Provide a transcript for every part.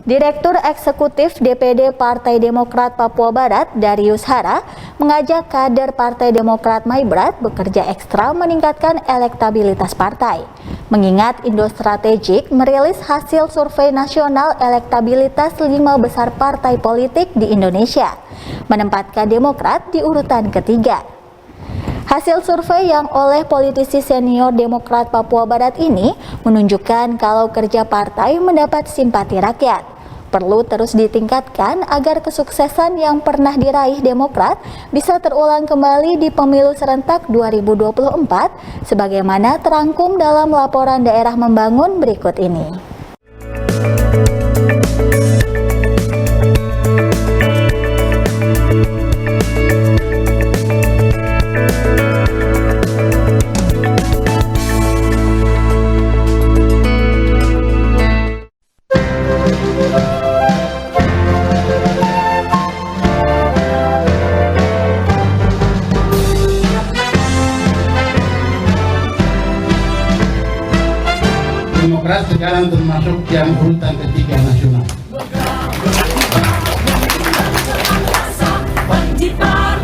Direktur Eksekutif DPD Partai Demokrat Papua Barat, Darius Hara, mengajak kader Partai Demokrat Maibrat bekerja ekstra meningkatkan elektabilitas partai. Mengingat Indo Strategik merilis hasil survei nasional elektabilitas 5 besar partai politik di Indonesia, menempatkan Demokrat di urutan ketiga. Hasil survei yang oleh politisi senior Demokrat Papua Barat ini menunjukkan kalau kerja partai mendapat simpati rakyat. Perlu terus ditingkatkan agar kesuksesan yang pernah diraih Demokrat bisa terulang kembali di pemilu serentak 2024 sebagaimana terangkum dalam laporan daerah membangun berikut ini. Demokrat sekarang termasuk yang urutan ketiga nasional.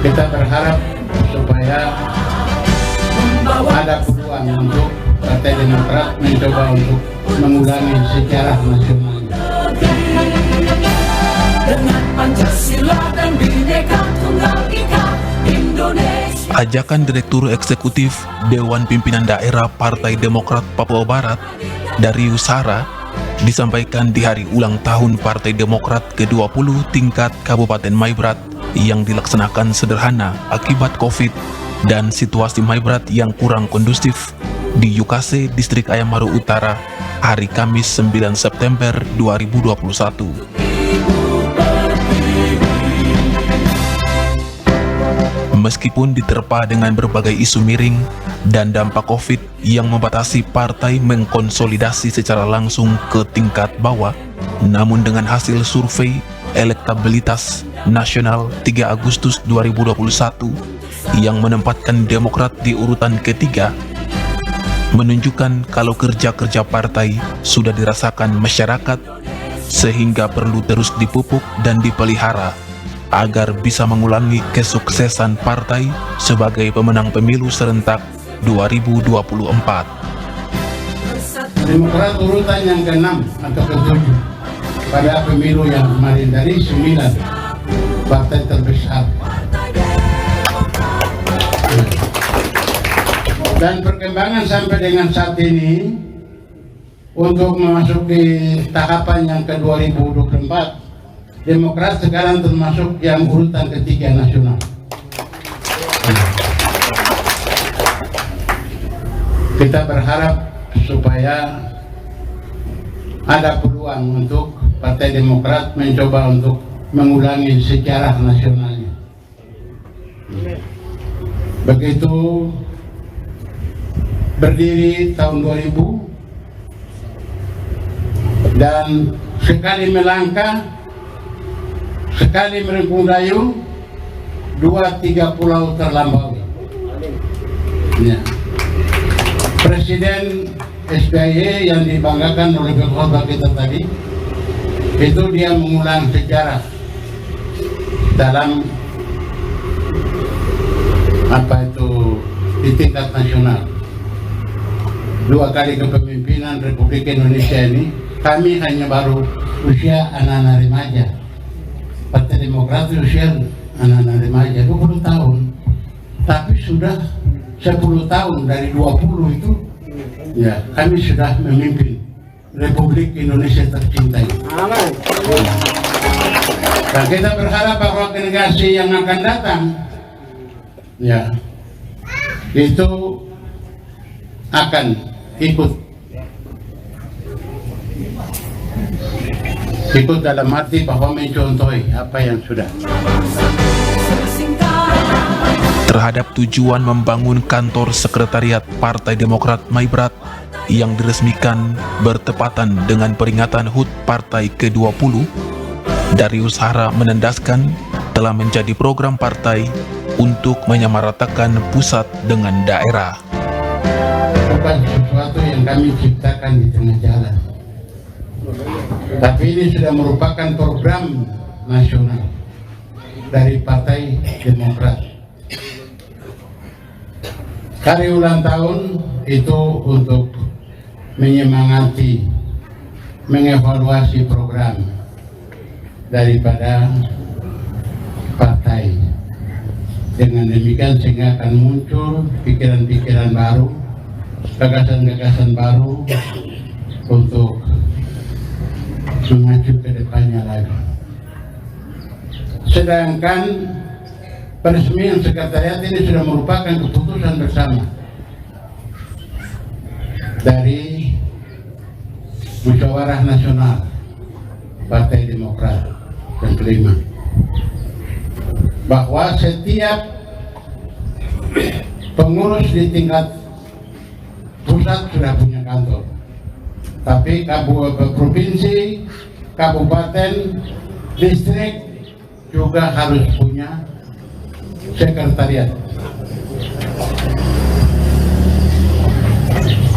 Kita berharap supaya ada peluang untuk Partai Demokrat mencoba untuk mengulangi sejarah nasional. Dengan Pancasila dan Bhinneka Tunggal Ika Indonesia. Ajakan Direktur Eksekutif Dewan Pimpinan Daerah Partai Demokrat Papua Barat, Darius Hara, disampaikan di hari ulang tahun Partai Demokrat ke-20 tingkat Kabupaten Maibrat yang dilaksanakan sederhana akibat COVID dan situasi Maibrat yang kurang kondusif di Yukase, Distrik Ayam Maru Utara, hari Kamis 9 September 2021. Meskipun diterpa dengan berbagai isu miring dan dampak COVID yang membatasi partai mengkonsolidasi secara langsung ke tingkat bawah, namun dengan hasil survei elektabilitas nasional 3 Agustus 2021 yang menempatkan Demokrat di urutan ketiga, menunjukkan kalau kerja-kerja partai sudah dirasakan masyarakat sehingga perlu terus dipupuk dan dipelihara agar bisa mengulangi kesuksesan partai sebagai pemenang pemilu serentak 2024. Demokrat urutan yang ke-6 atau ke-7 pada pemilu yang kemarin dari 9 partai terbesar. Dan perkembangan sampai dengan saat ini untuk memasuki tahapan yang ke-2024, Demokrat sekarang termasuk yang urutan ketiga nasional. Kita berharap supaya ada peluang untuk Partai Demokrat mencoba untuk mengulangi sejarah nasionalnya. Begitu berdiri tahun 2000 dan sekali melangkah, sekali merengkung dayung, 2-3 pulau terlampaui. Ya. Presiden SBY yang dibanggakan oleh ketua kita tadi, itu dia mengulang sejarah dalam di tingkat nasional. 2 kali kepemimpinan Republik Indonesia ini, kami hanya baru usia anak-anak remaja. Partai Demokrat usia anak-anak remaja 20 tahun, tapi sudah 10 tahun dari 20 itu, ya kami sudah memimpin Republik Indonesia tercinta. Amin. Dan kita berharap bahwa generasi yang akan datang, ya itu akan ikut dalam arti bahwa mencontohi apa yang sudah. Terhadap tujuan membangun kantor sekretariat Partai Demokrat Maibrat yang diresmikan bertepatan dengan peringatan HUT Partai ke-20, Darius Hara menandaskan telah menjadi program partai untuk menyamaratakan pusat dengan daerah. Bukan sesuatu yang kami ciptakan di tengah jalan. Tapi ini sudah merupakan program nasional dari Partai Demokrat. Hari ulang tahun itu untuk menyemangati, mengevaluasi program daripada partai. Dengan demikian sehingga akan muncul pikiran-pikiran baru, gagasan-gagasan baru untuk maju ke depannya lagi. Sedangkan peresmian sekretariat ini sudah merupakan keputusan bersama dari Musyawarah Nasional Partai Demokrat dan kelima, bahwa setiap pengurus di tingkat pusat sudah punya kantor, tapi provinsi, kabupaten, distrik juga harus punya sekretariat.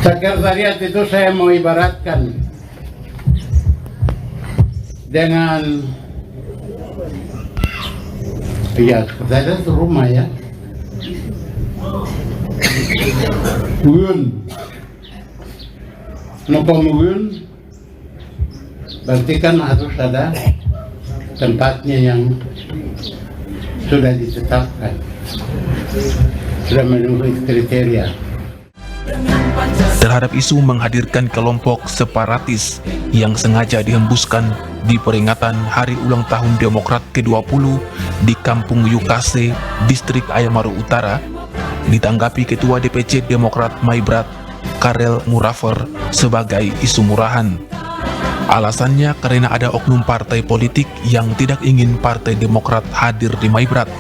Sekretariat itu saya mau ibaratkan dengan, ya sekretariat itu rumah ya, Nopomuyun, berarti kan harus ada tempatnya yang sudah ditetapkan, sudah memenuhi kriteria. Terhadap isu menghadirkan kelompok separatis yang sengaja dihembuskan di peringatan Hari Ulang Tahun Demokrat ke-20 di Kampung Yukase, Distrik Ayamaru Utara, ditanggapi Ketua DPC Demokrat Maibrat, Karel Murafer, sebagai isu murahan. Alasannya karena ada oknum partai politik yang tidak ingin Partai Demokrat hadir di Maibrat,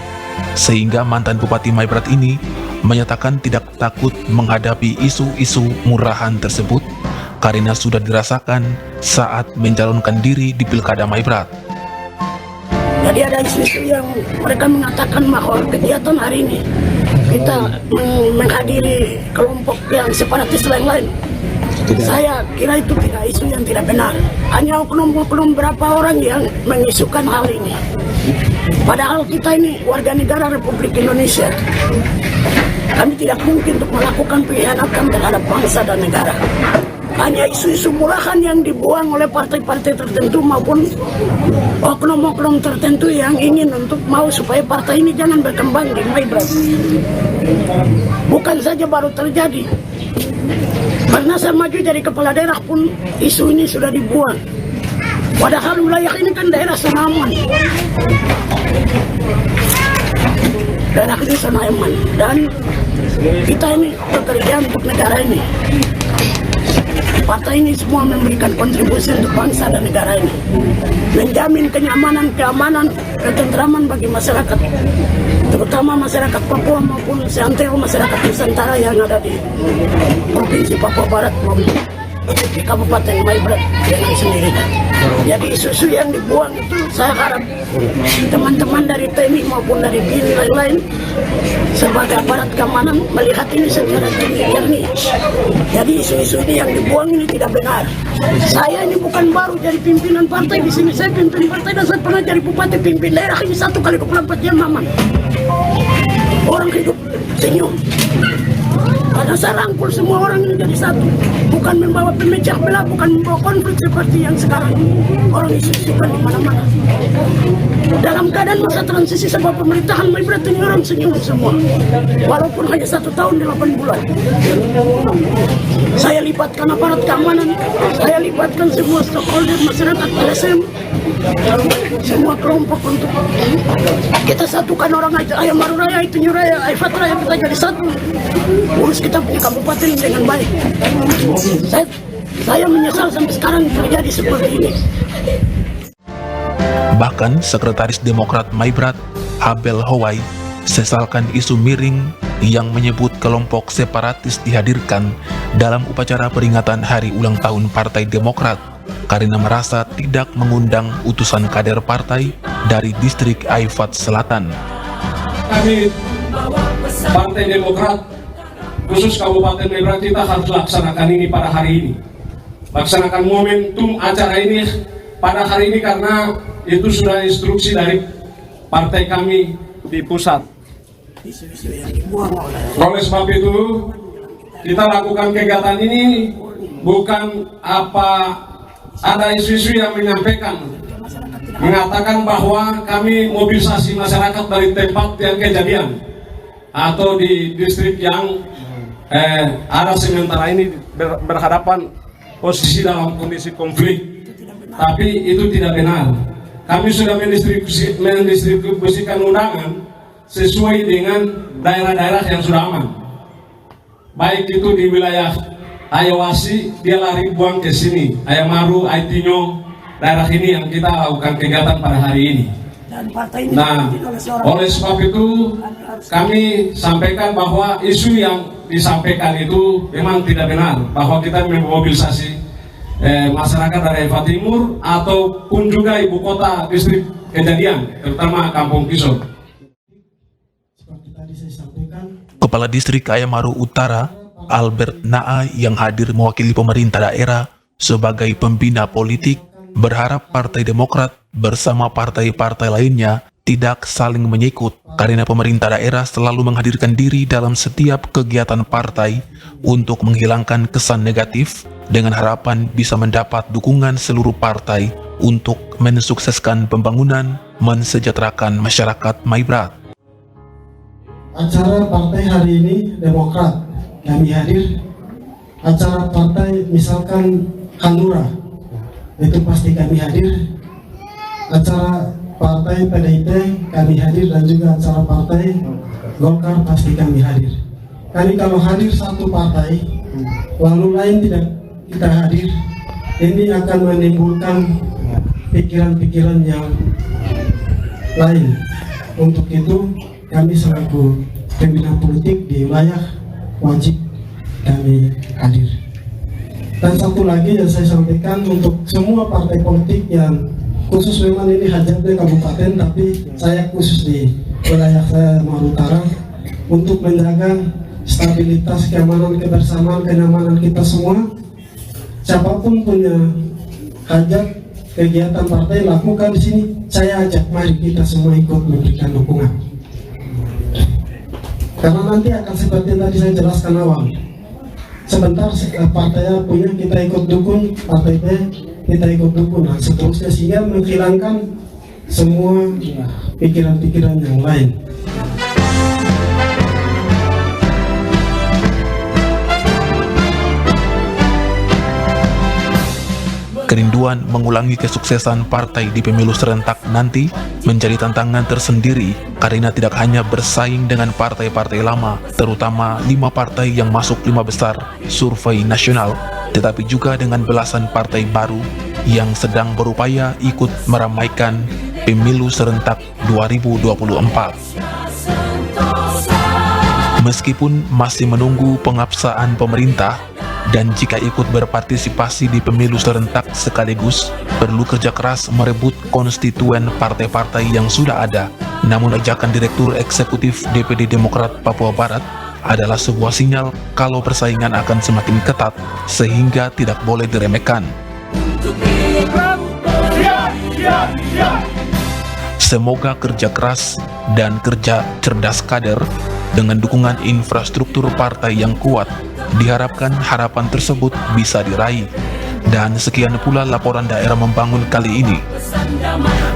sehingga mantan Bupati Maibrat ini menyatakan tidak takut menghadapi isu-isu murahan tersebut karena sudah dirasakan saat mencalonkan diri di Pilkada Maibrat. Jadi ada isu-isu yang mereka mengatakan bahwa kegiatan hari ini kita menghadiri kelompok yang separatis lain-lain. Saya kira itu tidak isu yang tidak benar. Hanya oknum-oknum berapa orang yang mengisukan hal ini. Padahal kita ini warga negara Republik Indonesia. Kami tidak mungkin untuk melakukan pengkhianatan terhadap bangsa dan negara. Hanya isu-isu murahan yang dibuang oleh partai-partai tertentu maupun oknum-oknum tertentu yang ingin untuk mau supaya partai ini jangan berkembang di Maibrat. Bukan saja baru terjadi. Karena saya maju jadi kepala daerah pun isu ini sudah dibuang. Padahal wilayah ini kan daerah Senaman. Daerah ini Senaman. Dan kita ini bekerja untuk negara ini. Partai ini semua memberikan kontribusi untuk bangsa dan negara ini. Menjamin kenyamanan, keamanan, ketentraman bagi masyarakat. Terutama masyarakat Papua maupun seantero masyarakat Nusantara yang ada di Provinsi Papua Barat maupun di Kabupaten Maibrat dengan sendirinya. Jadi isu-isu yang dibuang itu saya harap teman-teman dari TNI maupun dari BIN lain-lain sebagai aparat keamanan melihat ini secara jernih. Jadi isu-isu ini yang dibuang ini tidak benar. Saya ini bukan baru jadi pimpinan partai di sini. Saya pimpin partai dan saya pernah jadi bupati, pimpin daerah ini 1 kali 24 jam aman. Orang hidup senyum. Karena saya rangkul semua orang ini jadi satu. Bukan membawa pemecah belah, bukan membawa konflik seperti yang sekarang orang isu-isukan di mana-mana. Dalam keadaan masa transisi sebuah pemerintahan Maibrat ini orang senyum semua. Walaupun hanya 1 tahun 8 bulan. Saya libatkan aparat keamanan, saya libatkan semua stakeholder masyarakat LSM, semua kelompok untuk kita satukan orang aja. Ayamaru Raya, Itinyu Raya, Aifat Raya, kita jadi satu. Urus kita punya kabupaten dengan baik. Saya menyesal sampai sekarang terjadi seperti ini. Bahkan Sekretaris Demokrat Maibrat, Abel Howai, sesalkan isu miring yang menyebut kelompok separatis dihadirkan dalam upacara peringatan Hari Ulang Tahun Partai Demokrat karena merasa tidak mengundang utusan kader partai dari distrik Aifat Selatan. Kami Partai Demokrat khusus Kabupaten Maibrat kita harus laksanakan ini pada hari ini. Laksanakan momentum acara ini pada hari ini karena itu sudah instruksi dari partai kami di pusat. Isu-isu yang dibuang oleh Oleh sebab itu, kita lakukan kegiatan ini bukan ada isu-isu yang mengatakan bahwa kami mobilisasi masyarakat dari tempat yang kejadian atau di distrik yang ada sementara ini berhadapan posisi dalam kondisi konflik. Tapi itu tidak benar. Kami sudah mendistribusikan undangan sesuai dengan daerah-daerah yang sudah aman. Baik itu di wilayah Ayawasi, dia lari buang ke sini, Ayamaru, Aitinyo, daerah ini yang kita lakukan kegiatan pada hari ini. dan partai ini Nah, dipimpin oleh seorang oleh sebab itu kami sampaikan bahwa isu yang disampaikan itu memang tidak benar, bahwa kita memobilisasi masyarakat dari Eva Timur ataupun juga ibu kota distrik kejadian, terutama Kampung Kisor. seperti tadi saya sampaikan. Kepala Distrik Ayamaru Utara, Albert Naa, yang hadir mewakili pemerintah daerah sebagai pembina politik, berharap Partai Demokrat bersama partai-partai lainnya tidak saling menyikut karena pemerintah daerah selalu menghadirkan diri dalam setiap kegiatan partai untuk menghilangkan kesan negatif dengan harapan bisa mendapat dukungan seluruh partai untuk mensukseskan pembangunan mensejahterakan masyarakat Maibrat. Acara partai hari ini Demokrat kami hadir, acara partai misalkan Hanura itu pasti kami hadir, acara partai PDIP kami hadir, dan juga acara partai Golkar pasti kami hadir. Kami kalau hadir satu partai lalu lain tidak kita hadir, ini akan menimbulkan pikiran-pikiran yang lain. Untuk itu kami selaku pembina politik di wilayah wajib kami hadir. Dan satu lagi yang saya sampaikan untuk semua partai politik yang khusus, memang ini hajatnya kabupaten, tapi saya khusus di wilayah saya Maru Utara, untuk menjaga stabilitas, keamanan, kebersamaan, kenyamanan kita semua. Siapapun punya hajat kegiatan partai lakukan di sini, saya ajak mari kita semua ikut memberikan dukungan. Karena nanti akan seperti yang tadi saya jelaskan awal. Sebentar partainya punya, kita ikut dukung, partai B kita ikut dukung, dan seterusnya, sehingga menghilangkan semua pikiran-pikiran yang lain. Kerinduan mengulangi kesuksesan partai di pemilu serentak nanti menjadi tantangan tersendiri karena tidak hanya bersaing dengan partai-partai lama, terutama 5 partai yang masuk 5 besar survei nasional, tetapi juga dengan belasan partai baru yang sedang berupaya ikut meramaikan pemilu serentak 2024. Meskipun masih menunggu pengabsahan pemerintah, dan jika ikut berpartisipasi di pemilu serentak sekaligus perlu kerja keras merebut konstituen partai-partai yang sudah ada. Namun ajakan Direktur Eksekutif DPD Demokrat Papua Barat adalah sebuah sinyal kalau persaingan akan semakin ketat sehingga tidak boleh diremehkan. Semoga kerja keras dan kerja cerdas kader dengan dukungan infrastruktur partai yang kuat, diharapkan harapan tersebut bisa diraih. Dan sekian pula laporan daerah membangun kali ini.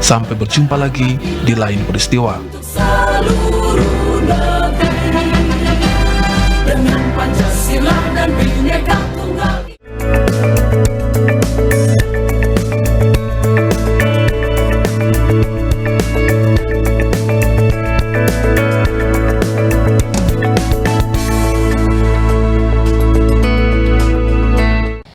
Sampai berjumpa lagi di lain peristiwa.